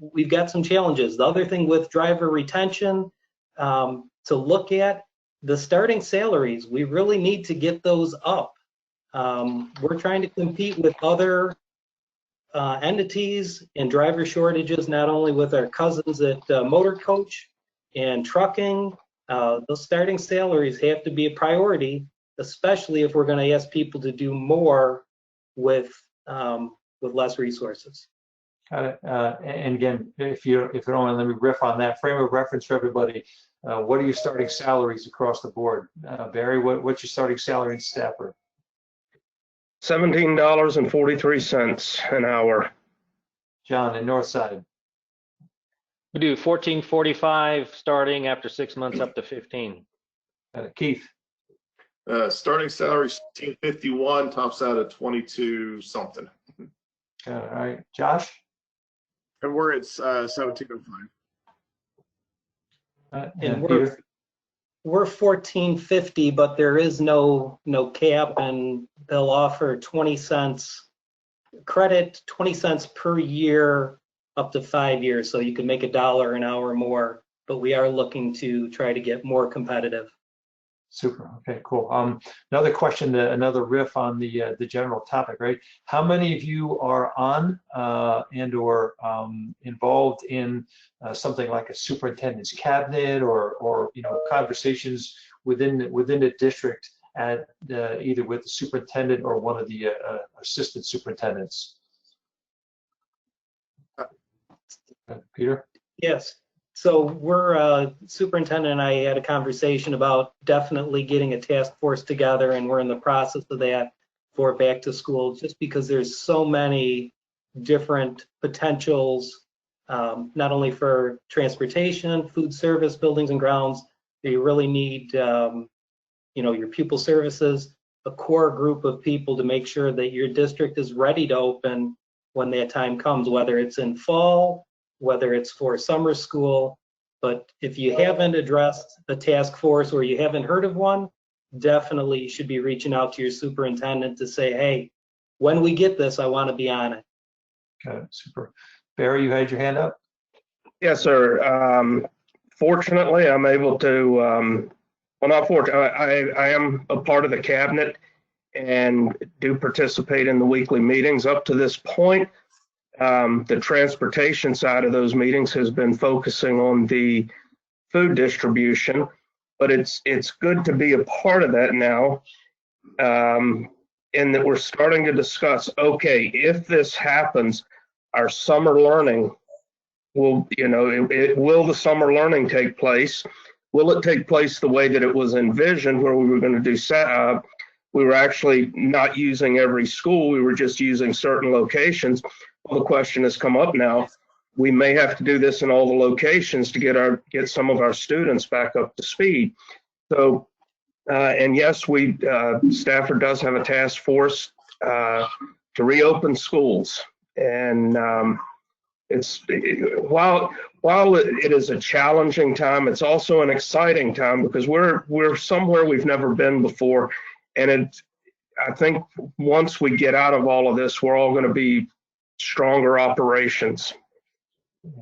we've got some challenges. The other thing with driver retention, to look at the starting salaries, we really need to get those up. We're trying to compete with other entities and driver shortages, not only with our cousins at Motor Coach and trucking. Those starting salaries have to be a priority, especially if we're going to ask people to do more with less resources. Got it. And again, if you don't want to let me riff on that, frame of reference for everybody. What are your starting salaries across the board? Barry, what's your starting salary in Stafford? $17.43 an hour. John, in Northside. We do $14.45 starting after 6 months up to 15. Keith. Starting salary $16.51, tops out at 22 something. All right, Josh. And we're at 17.05. And we're $14.50, but there is no cap, and they'll offer 20 cents credit, 20 cents per year up to 5 years, so you can make $1 an hour more. But we are looking to try to get more competitive. Super. Okay, cool. Another question, another riff on the general topic, right? How many of you are on and or involved in something like a superintendent's cabinet or conversations within the district at either with the superintendent or one of the assistant superintendents? Peter? Yes. So we're, superintendent and I had a conversation about definitely getting a task force together, and we're in the process of that for back to school, just because there's so many different potentials, not only for transportation, food service, buildings and grounds. You really need, your pupil services, a core group of people to make sure that your district is ready to open when that time comes, whether it's in fall, whether it's for summer school. But if you haven't addressed the task force or you haven't heard of one, definitely you should be reaching out to your superintendent to say, hey, when we get this, I want to be on it. Okay, super. Barry, you had your hand up? Yes, sir. Fortunately, I'm able to, well, not fortunately, I am a part of the cabinet and do participate in the weekly meetings. Up to this point, the transportation side of those meetings has been focusing on the food distribution, but it's good to be a part of that now, in that we're starting to discuss, okay, if this happens, our summer learning will, will the summer learning take place? Will it take place the way that it was envisioned, where we were going to do we were actually not using every school, we were just using certain locations. Well, the question has come up now. We may have to do this in all the locations to get some of our students back up to speed. So, and yes, Stafford does have a task force to reopen schools. And while it is a challenging time, it's also an exciting time because we're somewhere we've never been before. And I think once we get out of all of this, we're all going to be stronger operations.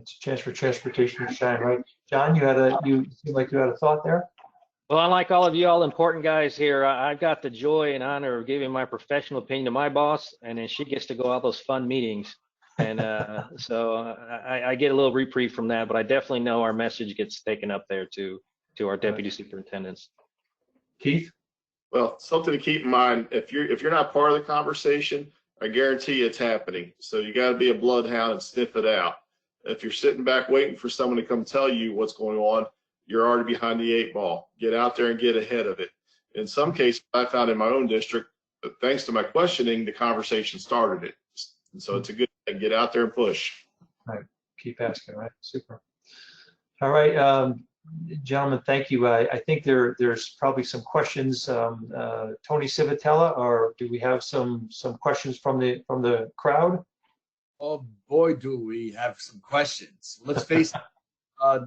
It's a chance for transportation to shine, right? John, you seem like you had a thought there. Well, unlike all of you all important guys here, I've got the joy and honor of giving my professional opinion to my boss, and then she gets to go all those fun meetings. And so I get a little reprieve from that, but I definitely know our message gets taken up there to our deputy superintendents. Keith? Well, something to keep in mind, if you're not part of the conversation, I guarantee it's happening. So you got to be a bloodhound and sniff it out. If you're sitting back waiting for someone to come tell you what's going on, you're already behind the 8 ball. Get out there and get ahead of it. In some cases, I found in my own district, thanks to my questioning, the conversation started it. And so it's a good thing. Get out there and push. Right. Keep asking, right? Super. All right. Gentlemen, thank you. I think there's probably some questions. Tony Civitella, or do we have some questions from the crowd? Oh boy, do we have some questions. Let's face it,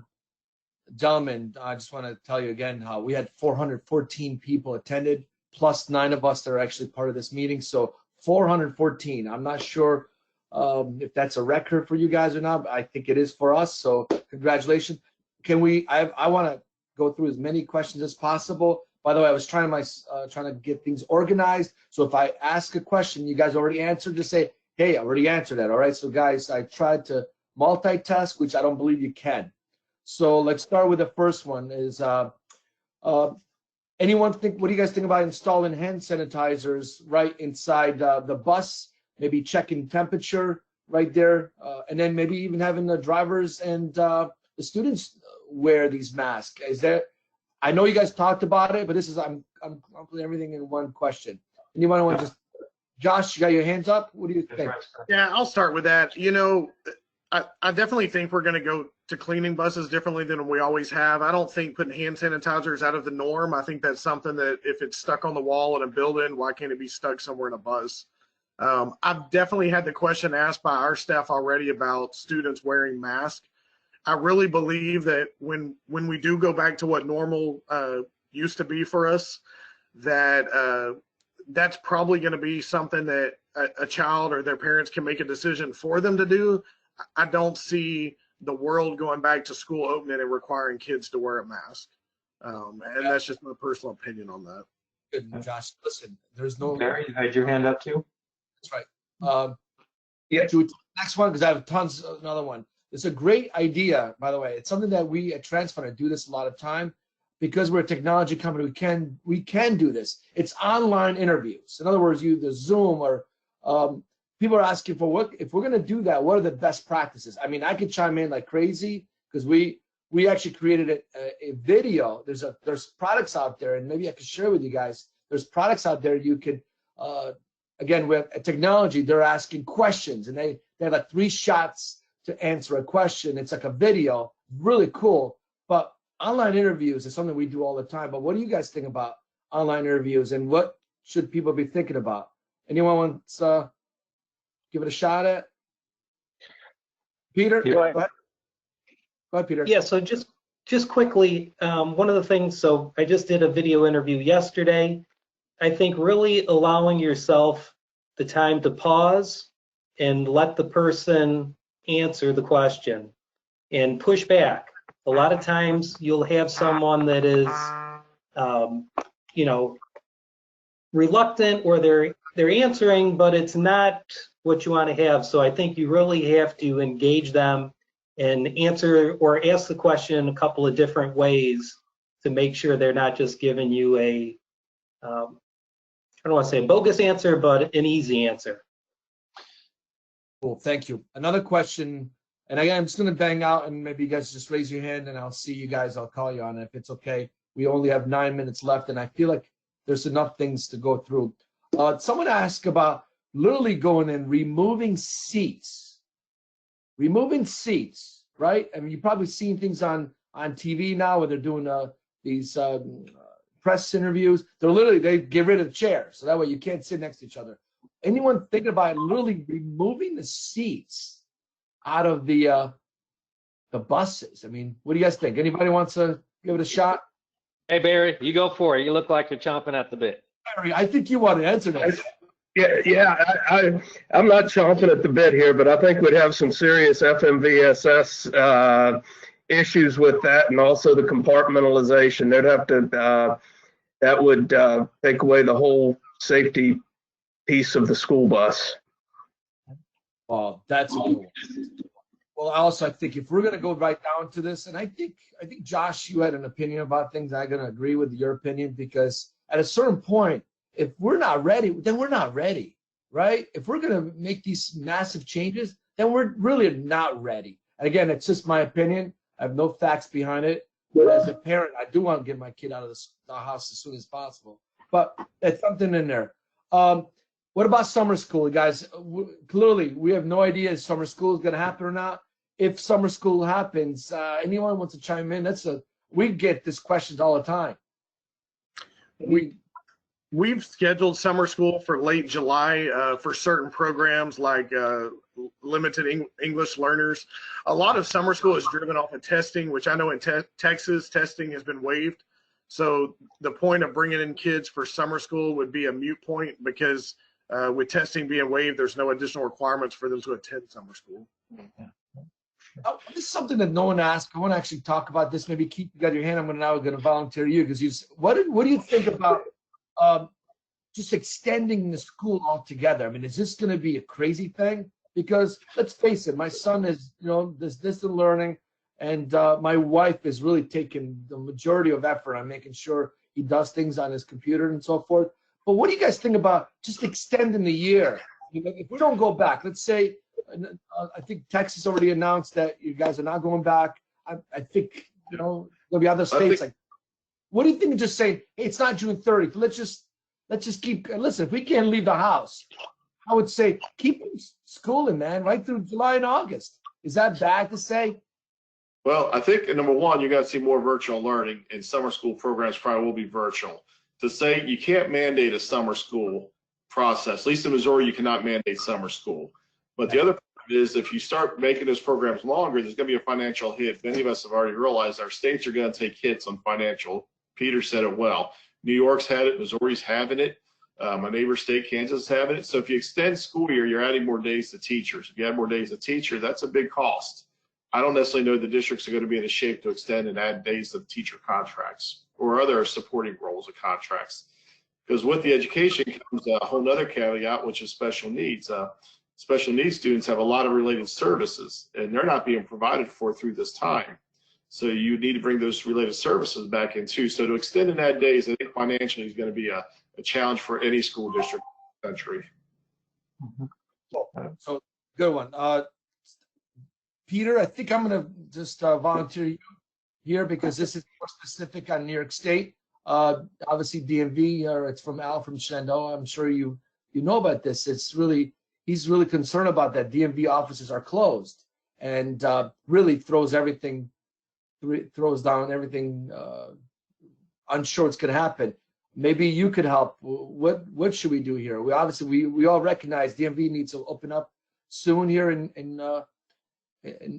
gentlemen, I just want to tell you again how we had 414 people attended, plus 9 of us that are actually part of this meeting. So 414. I'm not sure if that's a record for you guys or not, but I think it is for us. So congratulations. I want to go through as many questions as possible. By the way, I was trying to get things organized. So if I ask a question, you guys already answered, just say, hey, I already answered that. All right. So guys, I tried to multitask, which I don't believe you can. So let's start with the first one is, anyone think, what do you guys think about installing hand sanitizers right inside the bus, maybe checking temperature right there, and then maybe even having the drivers and the students wear these masks? Is there, I know you guys talked about it, but this is, I'm putting everything in one question. Anyone want to just, Josh, you got your hands up? What do you think? Yeah, I'll start with that. I definitely think we're going to go to cleaning buses differently than we always have. I don't think putting hand sanitizer is out of the norm. I think that's something that if it's stuck on the wall in a building, why can't it be stuck somewhere in a bus? I've definitely had the question asked by our staff already about students wearing masks. I really believe that when we do go back to what normal used to be for us, that that's probably going to be something that a child or their parents can make a decision for them to do. I don't see the world going back to school opening and requiring kids to wear a mask. And that's just my personal opinion on that. Good, Josh. Listen, there's no. Barry, you had your hand up too? That's right. Yeah. Next one, because I have tons. Another one. It's a great idea, by the way. It's something that we at Transfinder do this a lot of time because we're a technology company. We can do this. It's online interviews. In other words, you the Zoom or people are asking for what if we're going to do that. What are the best practices? I mean, I could chime in like crazy because we actually created a video. There's products out there, and maybe I could share with you guys. There's products out there you could. Again, with technology, they're asking questions, and they have like 3 shots to answer a question. It's like a video, really cool. But online interviews is something we do all the time. But what do you guys think about online interviews, and what should people be thinking about? Anyone wants to give it a shot at? Peter, go ahead. Go ahead, Peter. Yeah, so just quickly, one of the things, so I just did a video interview yesterday. I think really allowing yourself the time to pause and let the person answer the question and push back. A lot of times you'll have someone that is, you know, reluctant, or they're answering, but it's not what you want to have. So I think you really have to engage them and answer or ask the question a couple of different ways to make sure they're not just giving you a I don't want to say a bogus answer, but an easy answer. Cool, thank you. Another question, and again, I'm just going to bang out, and maybe you guys just raise your hand, and I'll see you guys. I'll call you on it if it's okay. We only have 9 minutes left, and I feel like there's enough things to go through. Someone asked about literally going and removing seats. Removing seats, right? I mean, you've probably seen things on TV now where they're doing these press interviews. They get rid of the chairs, so that way you can't sit next to each other. Anyone thinking about literally removing the seats out of the buses? I mean, what do you guys think? Anybody wants to give it a shot? Hey, Barry, you go for it. You look like you're chomping at the bit. Barry, I think you want to answer that. I'm not chomping at the bit here, but I think we'd have some serious FMVSS issues with that, and also the compartmentalization. They'd have to that would take away the whole safety piece of the school bus. Oh, that's a good one. Well, also, I think if we're going to go right down to this, and I think Josh, you had an opinion about things. I'm going to agree with your opinion, because at a certain point, if we're not ready, then we're not ready, right? If we're going to make these massive changes, then we're really not ready. And again, it's just my opinion. I have no facts behind it. But as a parent, I do want to get my kid out of the house as soon as possible. But there's something in there. What about summer school, guys? Clearly, we have no idea if summer school is going to happen or not. If summer school happens, anyone wants to chime in? We get these questions all the time. We've scheduled summer school for late July for certain programs like limited English learners. A lot of summer school is driven off of testing, which I know in Texas, testing has been waived. So the point of bringing in kids for summer school would be a moot point, because with testing being waived, there's no additional requirements for them to attend summer school. This is something that no one asked. I want to actually talk about this. Maybe Keith, you got your hand. I'm going to volunteer you, because what do you think about just extending the school altogether? I mean, is this going to be a crazy thing? Because let's face it, my son is, this distant learning, and my wife is really taking the majority of effort on making sure he does things on his computer and so forth. But what do you guys think about just extending the year? If we don't go back, let's say, I think Texas already announced that you guys are not going back. I think, there'll be other states what do you think of just saying, hey, it's not June 30th. Let's just keep, listen, if we can't leave the house, I would say keep schooling, man, right through July and August. Is that bad to say? Well, I think number one, you're going to see more virtual learning, and summer school programs probably will be virtual. To say you can't mandate a summer school process, at least in Missouri, you cannot mandate summer school. But the other part is, if you start making those programs longer, there's going to be a financial hit. Many of us have already realized our states are going to take hits on financial. Peter said it well. New York's had it. Missouri's having it. My neighbor state, Kansas, is having it. So if you extend school year, you're adding more days to teachers. If you add more days to teacher, that's a big cost. I don't necessarily know the districts are going to be in a shape to extend and add days of teacher contracts. or other supporting roles or contracts. Because with the education comes a whole other caveat, which is special needs. Special needs students have a lot of related services, and they're not being provided for through this time. So you need to bring those related services back in too. So to extend in that days, I think financially is going to be a challenge for any school district in the country. So good one. Peter, I think I'm going to just volunteer you here because this is more specific on New York State. Obviously DMV, or it's from Al from Shenandoah. I'm sure you know about this. He's really concerned about that. DMV offices are closed, and really throws down everything, unsure what's going to happen. Maybe you could help. What should we do here? We obviously we all recognize DMV needs to open up soon here in New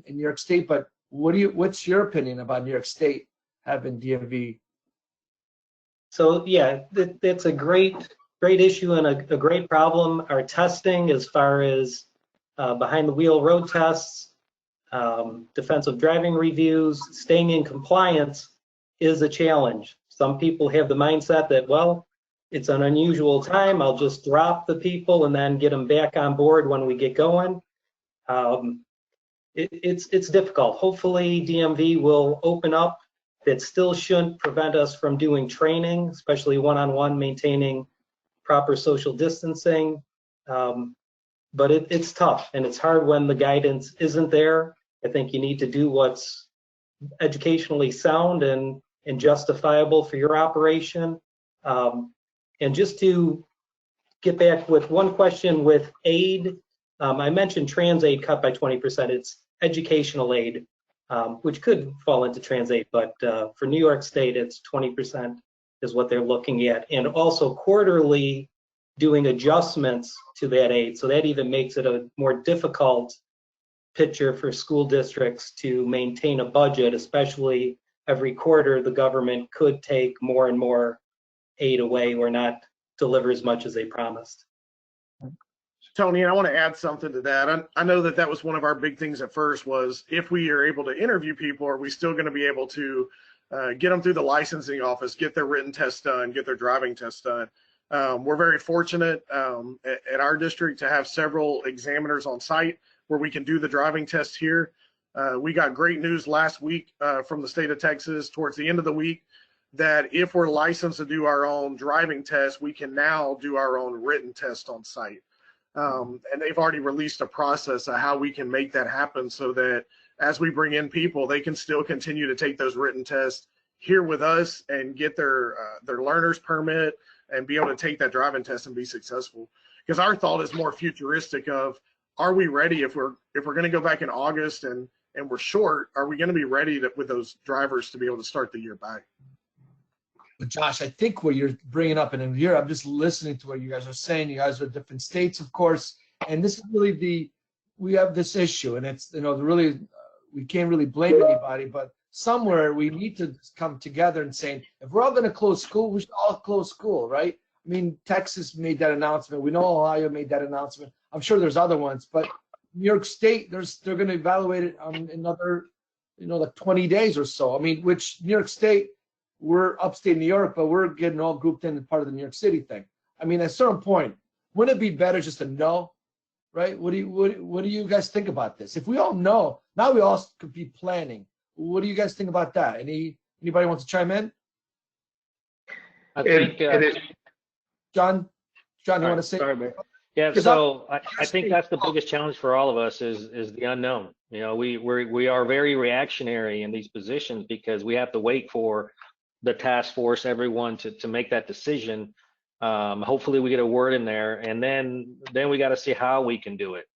York State, but what's your opinion about New York State having DMV? So yeah, that's a great issue and a great problem. Our testing, as far as behind the wheel road tests, defensive driving reviews, staying in compliance is a challenge. Some people have the mindset that, well, it's an unusual time, I'll just drop the people and then get them back on board when we get going. It's difficult. Hopefully DMV will open up. That still shouldn't prevent us from doing training, especially one-on-one, maintaining proper social distancing. But it's tough, and it's hard when the guidance isn't there. I think you need to do what's educationally sound and justifiable for your operation. And just to get back with one question with aid, I mentioned trans aid cut by 20%. It's educational aid, which could fall into trans aid, but for New York State, it's 20% is what they're looking at. And also quarterly doing adjustments to that aid. So that even makes it a more difficult picture for school districts to maintain a budget, especially every quarter the government could take more and more aid away or not deliver as much as they promised. Tony, and I want to add something to that. I know that was one of our big things at first was if we are able to interview people, are we still going to be able to get them through the licensing office, get their written tests done, get their driving tests done. We're very fortunate at our district to have several examiners on site where we can do the driving test here. We got great news last week from the state of Texas towards the end of the week that if we're licensed to do our own driving test, we can now do our own written test on site. And they've already released a process of how we can make that happen so that as we bring in people, they can still continue to take those written tests here with us and get their learner's permit and be able to take that driving test and be successful. Because our thought is more futuristic of, are we ready if we're going to go back in August and we're short, are we going to be ready with those drivers to be able to start the year back? But Josh, I think what you're bringing up, and here I'm just listening to what you guys are saying. You guys are different states, of course, and this is really we have this issue, and it's really we can't really blame anybody, but somewhere we need to come together and saying if we're all going to close school, we should all close school, right? I mean, Texas made that announcement. We know Ohio made that announcement. I'm sure there's other ones, but New York State, they're going to evaluate it on another, like 20 days or so. I mean, which New York State. We're upstate New York, but we're getting all grouped in as part of the New York City thing. I mean, at a certain point, wouldn't it be better just to know, right? What do you guys think about this? If we all know, now we all could be planning. What do you guys think about that? Anybody wants to chime in? I think John, you want to say? Sorry, Barry. Yeah, so I think that's the biggest challenge for all of us is the unknown. We are very reactionary in these positions because we have to wait for the task force, everyone to make that decision. Hopefully we get a word in there, and then we got to see how we can do it.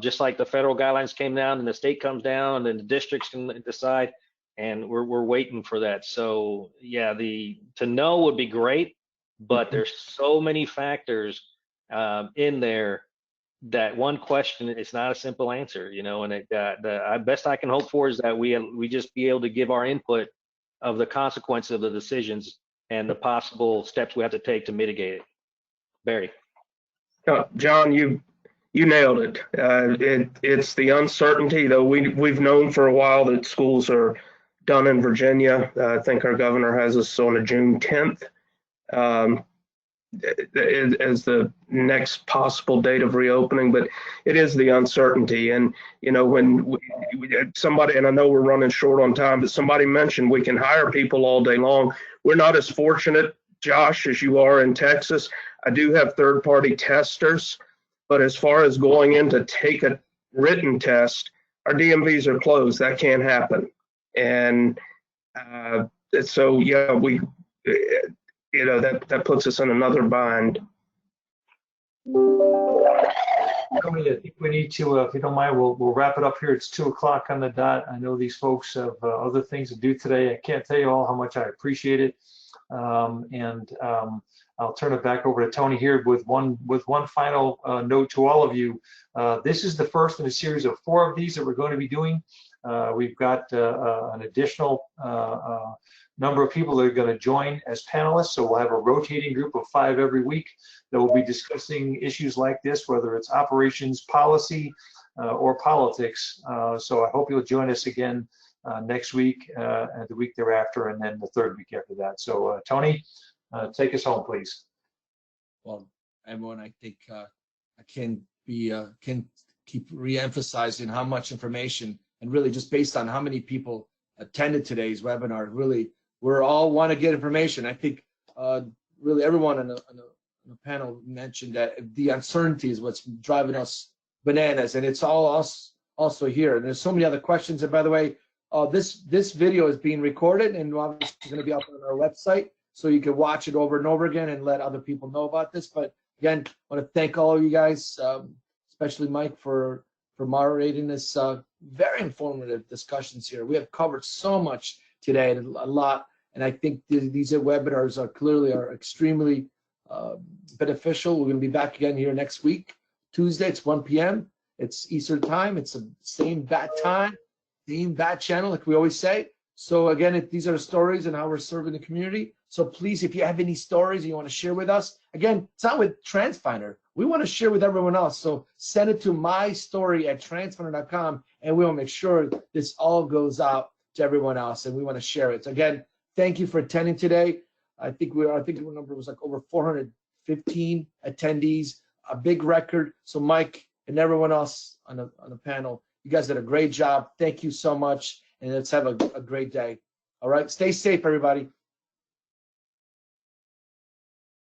Just like the federal guidelines came down and the state comes down and then the districts can decide, and we're waiting for that. So yeah, to know would be great, but there's so many factors in there that one question is not a simple answer, and the best I can hope for is that we just be able to give our input of the consequences of the decisions and the possible steps we have to take to mitigate it. Barry. John, you nailed it. It's the uncertainty, though we've known for a while that schools are done in Virginia. I think our governor has us on a June 10th as the next possible date of reopening, but it is the uncertainty. And, you know, when somebody, and I know we're running short on time, but somebody mentioned we can hire people all day long. We're not as fortunate, Josh, as you are in Texas. I do have third-party testers, but as far as going in to take a written test, our DMVs are closed. That can't happen. And so, yeah, we, you know, that puts us in another bind. Tony, I think we need to, if you don't mind, we'll wrap it up here. It's 2 o'clock on the dot. I know these folks have other things to do today. I can't tell you all how much I appreciate it. I'll turn it back over to Tony here with one final note to all of you. This is the first in a series of 4 of these that we're going to be doing. We've got an additional number of people that are going to join as panelists. So we'll have a rotating group of 5 every week that will be discussing issues like this, whether it's operations, policy, or politics. So I hope you'll join us again next week, and the week thereafter, and then the 3rd week after that. So Tony, take us home, please. Well, everyone, I think I can keep re-emphasizing how much information, and really just based on how many people attended today's webinar, really we're all want to get information. I think really everyone on the panel mentioned that the uncertainty is what's driving us bananas, and it's all us also here. And there's so many other questions. And by the way, this video is being recorded and obviously it's going to be up on our website, so you can watch it over and over again and let other people know about this. But again, I want to thank all of you guys, especially Mike, for moderating this very informative discussions here. We have covered so much today, a lot, and I think these webinars are extremely beneficial. We're going to be back again here next week, Tuesday. It's 1 p.m. It's Eastern time. It's the same bat time, same bat channel, like we always say. So again, these are the stories and how we're serving the community. So please, if you have any stories you want to share with us, again, it's not with Transfinder. We want to share with everyone else. So send it to mystory@transfinder.com, and we will make sure this all goes out to everyone else, and we want to share it. So again, thank you for attending today. I think the number was like over 415 attendees, a big record. So Mike and everyone else on the panel, you guys did a great job. Thank you so much, and let's have a great day. All right, stay safe, everybody.